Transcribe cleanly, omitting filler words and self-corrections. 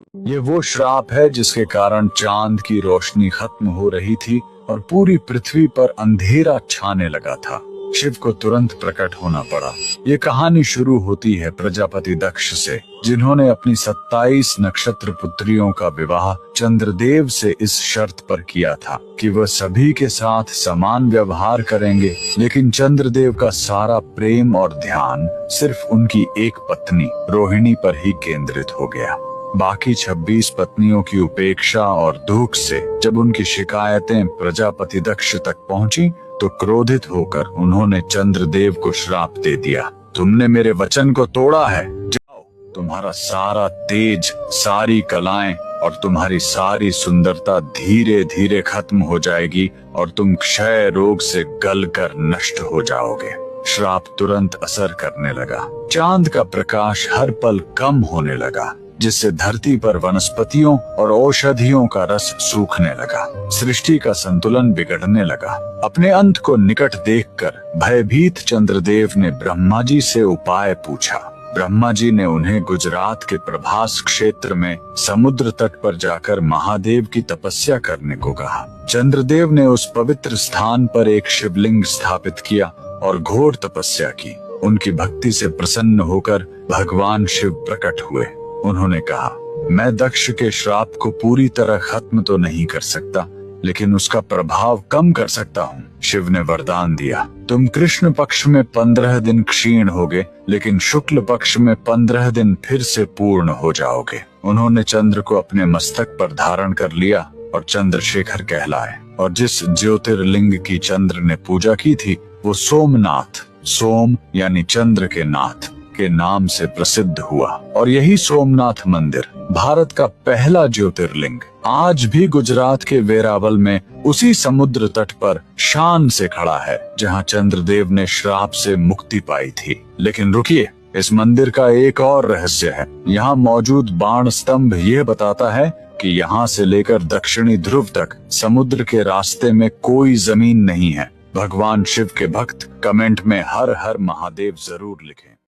ये वो श्राप है जिसके कारण चांद की रोशनी खत्म हो रही थी और पूरी पृथ्वी पर अंधेरा छाने लगा था। शिव को तुरंत प्रकट होना पड़ा। ये कहानी शुरू होती है प्रजापति दक्ष से, जिन्होंने अपनी 27 नक्षत्र पुत्रियों का विवाह चंद्रदेव से इस शर्त पर किया था कि वह सभी के साथ समान व्यवहार करेंगे, लेकिन चंद्रदेव का सारा प्रेम और ध्यान सिर्फ उनकी एक पत्नी रोहिणी पर ही केंद्रित हो गया। बाकी 26 पत्नियों की उपेक्षा और दुख से जब उनकी शिकायतें प्रजापति दक्ष तक पहुंची तो क्रोधित होकर उन्होंने चंद्रदेव को श्राप दे दिया। तुमने मेरे वचन को तोड़ा है, जाओ, तुम्हारा सारा तेज, सारी कलाएं और तुम्हारी सारी सुंदरता धीरे धीरे खत्म हो जाएगी और तुम क्षय रोग से गलकर नष्ट हो जाओगे। श्राप तुरंत असर करने लगा। चांद का प्रकाश हर पल कम होने लगा, जिससे धरती पर वनस्पतियों और औषधियों का रस सूखने लगा। सृष्टि का संतुलन बिगड़ने लगा। अपने अंत को निकट देखकर भयभीत चंद्रदेव ने ब्रह्मा जी से उपाय पूछा। ब्रह्मा जी ने उन्हें गुजरात के प्रभास क्षेत्र में समुद्र तट पर जाकर महादेव की तपस्या करने को कहा। चंद्रदेव ने उस पवित्र स्थान पर एक शिवलिंग स्थापित किया और घोर तपस्या की। उनकी भक्ति से प्रसन्न होकर भगवान शिव प्रकट हुए। उन्होंने कहा, मैं दक्ष के श्राप को पूरी तरह खत्म तो नहीं कर सकता, लेकिन उसका प्रभाव कम कर सकता हूँ। शिव ने वरदान दिया, तुम कृष्ण पक्ष में 15 दिन क्षीण होगे, लेकिन शुक्ल पक्ष में 15 दिन फिर से पूर्ण हो जाओगे। उन्होंने चंद्र को अपने मस्तक पर धारण कर लिया और चंद्रशेखर कहलाए। और जिस ज्योतिर्लिंग की चंद्र ने पूजा की थी वो सोमनाथ, सोम यानी चंद्र के नाथ के नाम से प्रसिद्ध हुआ। और यही सोमनाथ मंदिर भारत का पहला ज्योतिर्लिंग आज भी गुजरात के वेरावल में उसी समुद्र तट पर शान से खड़ा है, जहां चंद्रदेव ने श्राप से मुक्ति पाई थी। लेकिन रुकिए, इस मंदिर का एक और रहस्य है। यहाँ मौजूद बाण स्तंभ यह बताता है कि यहाँ से लेकर दक्षिणी ध्रुव तक समुद्र के रास्ते में कोई जमीन नहीं है। भगवान शिव के भक्त कमेंट में हर हर महादेव जरूर लिखें।